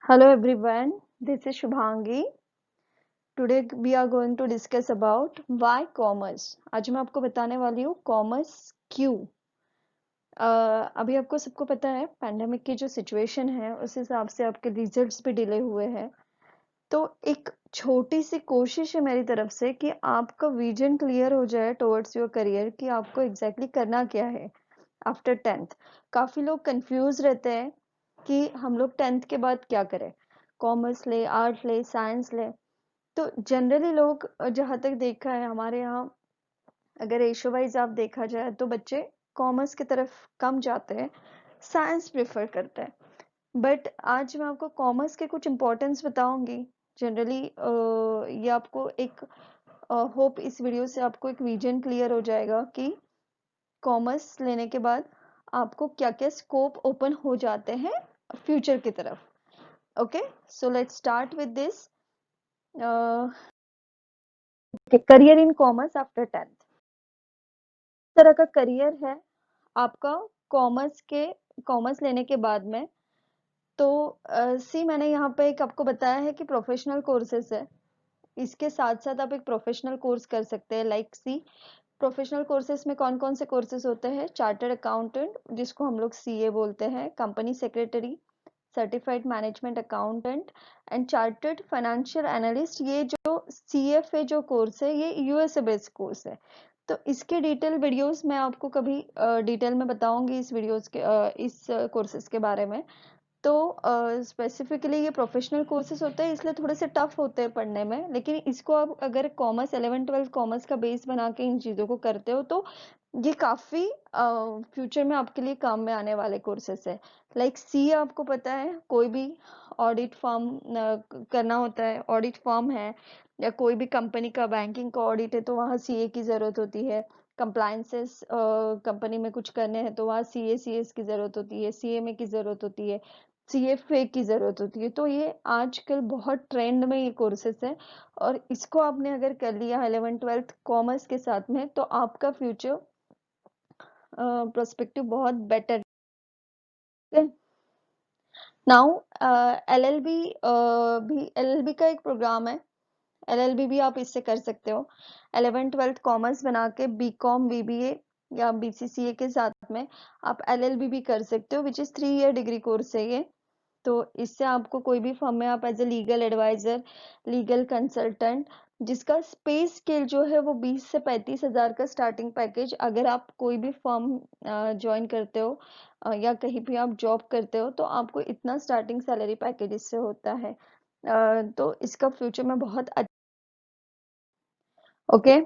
Hello everyone, this is Shubhangi. Today we are going to discuss about why commerce. आज मैं आपको बताने वाली हूँ कॉमर्स क्यों। अभी आपको सबको पता है पैंडेमिक की जो सिचुएशन है उस हिसाब से आपके रिजल्ट्स भी डिले हुए हैं। तो एक छोटी सी कोशिश है मेरी तरफ से कि आपका विजन क्लियर हो जाए टुवर्ड्स योर करियर कि आपको एग्जैक्टली करना क्या है आफ्टर 10th। काफ़ी लोग कंफ्यूज रहते हैं कि हम लोग 10th के बाद क्या करें, कॉमर्स ले, आर्ट ले, साइंस ले। तो जनरली लोग जहाँ तक देखा है हमारे यहाँ, अगर रेशो वाइज आप देखा जाए तो बच्चे कॉमर्स की तरफ कम जाते हैं, साइंस प्रेफर करते हैं। बट आज मैं आपको कॉमर्स के कुछ इम्पोर्टेंस बताऊंगी। जनरली ये आपको एक होप इस वीडियो से आपको एक विजन क्लियर हो जाएगा कि कॉमर्स लेने के बाद आपको क्या क्या स्कोप ओपन हो जाते हैं फ्यूचर की तरफ। Okay, so let's start with this career in commerce after 10th। तरह का करियर है आपका कॉमर्स लेने के बाद में। तो सी मैंने यहाँ पे एक आपको बताया है कि प्रोफेशनल कोर्सेस है, इसके साथ साथ आप एक प्रोफेशनल कोर्स कर सकते हैं। लाइक सी प्रोफेशनल कोर्सेज में कौन कौन से कोर्सेज होते हैं? चार्टर्ड अकाउंटेंट, जिसको हम लोग सीए बोलते हैं, company secretary, certified management accountant and chartered financial analyst. ये जो सीएफए जो कोर्स है ये यूएसए बेस्ड कोर्स है। तो इसके डिटेल वीडियोस मैं आपको कभी डिटेल में बताऊंगी इस वीडियोस के इस कोर्सेज के बारे में। तो स्पेसिफिकली ये प्रोफेशनल कोर्सेज होते हैं, इसलिए थोड़े से टफ होते हैं पढ़ने में। लेकिन इसको आप अगर कॉमर्स 11th 12th कॉमर्स का बेस बना के इन चीज़ों को करते हो तो ये काफ़ी फ्यूचर में आपके लिए काम में आने वाले कोर्सेस है। लाइक सी आपको पता है, कोई भी ऑडिट फॉर्म करना होता है, ऑडिट फॉर्म है या कोई भी कंपनी का बैंकिंग का ऑडिट है तो वहाँ सीए की ज़रूरत होती है। कंप्लायंसेस कंपनी में कुछ करने हैं तो वहाँ सीएस की ज़रूरत होती है, सीएमए की ज़रूरत होती है, सीएफए की ज़रूरत होती है। तो ये आजकल बहुत ट्रेंड में ये कोर्सेस है और इसको आपने अगर कर लिया 11th 12th कॉमर्स के साथ में तो आपका फ्यूचर प्रोस्पेक्टिव बहुत बेटर है। नाउ एलएलबी भी एलएलबी का एक प्रोग्राम है, एलएलबी भी आप इससे कर सकते हो। 11th 12th कॉमर्स बना के बीकॉम बीबीए या बीसीसीए के साथ में आप एलएलबी भी कर सकते हो, which is 3 year degree course है ये। तो इससे आपको कोई भी फर्म में आप as a legal adviser, legal consultant, जिसका स्पेस स्केल जो है वो 20 से 35 हजार का स्टार्टिंग पैकेज, अगर आप कोई भी फर्म ज्वाइन करते हो या कहीं भी आप जॉब करते हो तो आपको इतना स्टार्टिंग सैलरी पैकेज इससे होता है। तो इसका फ्यूचर में बहुत अच्छा। ओके,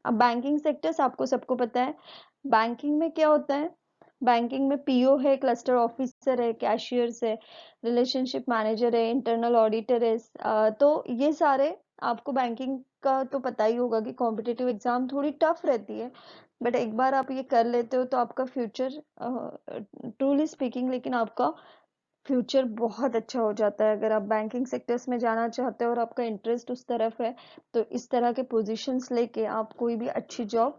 अब बैंकिंग सेक्टर्स आपको सबको पता है बैंकिंग में क्या होता है। बैंकिंग में पीओ है, क्लस्टर ऑफिसर है, कैशियर्स है, रिलेशनशिप मैनेजर है, इंटरनल ऑडिटर है। तो ये सारे आपको बैंकिंग का तो पता ही होगा कि कॉम्पिटिटिव एग्जाम थोड़ी टफ रहती है, बट एक बार आप ये कर लेते हो तो आपका फ्यूचर ट्रूली स्पीकिंग, लेकिन आपका फ्यूचर बहुत अच्छा हो जाता है। अगर आप बैंकिंग सेक्टर्स में जाना चाहते हो और आपका इंटरेस्ट उस तरफ है तो इस तरह के पोजीशंस लेके आप कोई भी अच्छी जॉब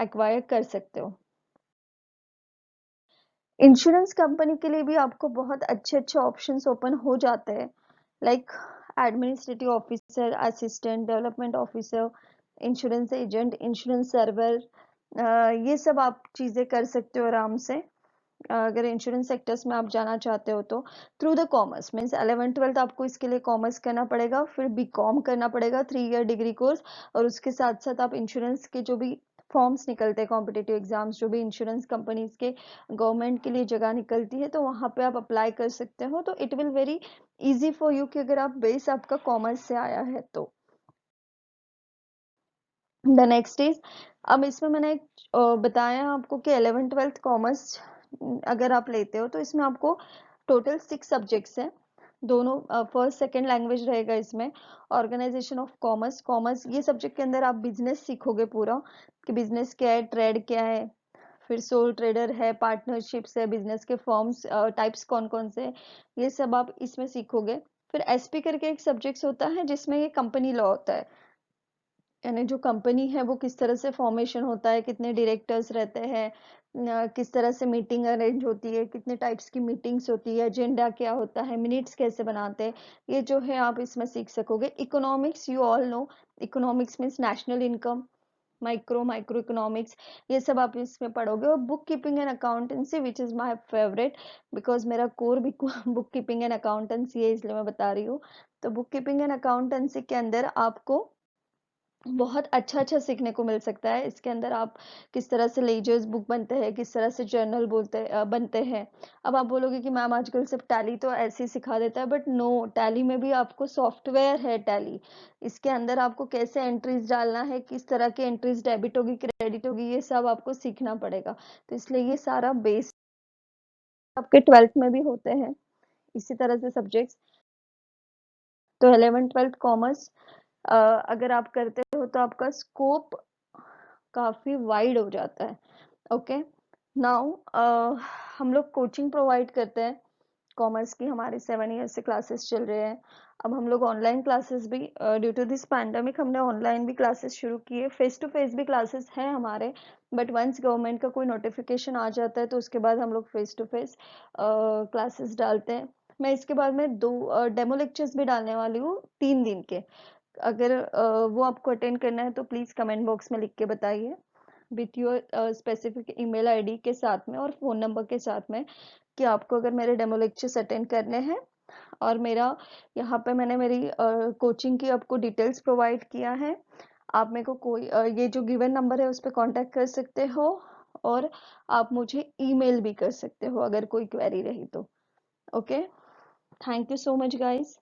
एक्वायर कर सकते हो। इंश्योरेंस कंपनी के लिए भी आपको बहुत अच्छे अच्छे ऑप्शंस ओपन हो जाते हैं। Like administrative officer, assistant, development officer, insurance agent, insurance server, ये सब आप चीज़ें कर सकते हो आराम से। अगर इंश्योरेंस सेक्टर्स में आप जाना चाहते हो तो through the commerce means 11th 12th आपको इसके लिए कॉमर्स करना पड़ेगा, फिर बीकॉम करना पड़ेगा, 3 ईयर डिग्री कोर्स। और उसके साथ साथ आप इंश्योरेंस के जो भी फॉर्म्स निकलते हैं, कॉम्पिटिटिव एग्जाम्स, जो भी इंश्योरेंस कंपनीज के गवर्नमेंट के लिए जगह निकलती है तो वहाँ पे आप अप्लाई कर सकते हो। तो it will very easy for you कि अगर आप बेस आपका कॉमर्स से आया है तो। द नेक्स्ट इज, अब इसमें मैंने बताया आपको कि 11th 12th कॉमर्स अगर आप लेते हो तो इसमें आपको टोटल 6 सब्जेक्ट्स हैं। दोनों फर्स्ट सेकंड लैंग्वेज रहेगा इसमें। ऑर्गेनाइजेशन ऑफ कॉमर्स, कॉमर्स ये सब्जेक्ट के अंदर आप बिजनेस सीखोगे पूरा कि बिजनेस क्या है, ट्रेड क्या है, फिर सोल ट्रेडर है, पार्टनरशिप्स है, बिजनेस के फॉर्म्स टाइप्स कौन कौन से, ये सब आप इसमें सीखोगे। फिर एसपी करके एक सब्जेक्ट होता है जिसमें ये कंपनी लॉ होता है, यानी जो कंपनी है वो किस तरह से फॉर्मेशन होता है, कितने डायरेक्टर्स रहते हैं, किस तरह से मीटिंग अरेंज होती है, कितने टाइप्स की मीटिंग्स होती है, एजेंडा क्या होता है, मिनट्स कैसे बनाते हैं, ये जो है आप इसमें सीख सकोगे। Economics, you all know, economics means national income, micro economics, ये सब आप इसमें पढ़ोगे। और book keeping and accountancy which is my favourite, because मेरा कोर भी बुक कीपिंग एंड अकाउंटेंसी है, इसलिए मैं बता रही हूँ। तो बुक कीपिंग एंड अकाउंटेंसी के अंदर आपको बहुत अच्छा सीखने को मिल सकता है। इसके अंदर आप किस तरह से लेजर्स बुक बनते हैं, किस तरह से जर्नल बनते हैं। अब आप बोलोगे कि मैम आजकल सिर्फ टैली तो ऐसे ही सिखा देता है, बट नो, टैली में भी आपको सॉफ्टवेयर है टैली, इसके अंदर आपको कैसे एंट्रीज डालना है, किस तरह की एंट्रीज डेबिट होगी क्रेडिट होगी, ये सब आपको सीखना पड़ेगा। तो इसलिए ये सारा बेस आपके 12th में भी होते हैं इसी तरह से सब्जेक्ट्स। तो 11th 12th कॉमर्स अगर आप करते हो तो आपका स्कोप काफ़ी वाइड हो जाता है। ओके, नाउ हम लोग कोचिंग प्रोवाइड करते हैं कॉमर्स की, हमारे 7 ईयर से क्लासेस चल रहे हैं। अब हम लोग ऑनलाइन क्लासेस भी, ड्यू टू दिस पैंडमिक हमने ऑनलाइन भी क्लासेस शुरू किए, फेस टू फेस भी क्लासेस हैं हमारे, बट वंस गवर्नमेंट का कोई नोटिफिकेशन आ जाता है तो उसके बाद हम लोग फेस टू फेस क्लासेस डालते हैं। मैं इसके बाद में 2 डेमो लेक्चर्स भी डालने वाली हूँ 3 दिन के। अगर वो आपको अटेंड करना है तो प्लीज़ कमेंट बॉक्स में लिख के बताइए with your specific email ID के साथ में और फ़ोन नंबर के साथ में, कि आपको अगर मेरे डेमो लेक्चर्स अटेंड करने हैं। और मेरा यहाँ पे मैंने मेरी कोचिंग की आपको डिटेल्स प्रोवाइड किया है। आप मेरे को कोई ये जो गिवन नंबर है उस पर कांटेक्ट कर सकते हो, और आप मुझे ईमेल भी कर सकते हो अगर कोई क्वेरी रही तो। Okay, thank you so much guys.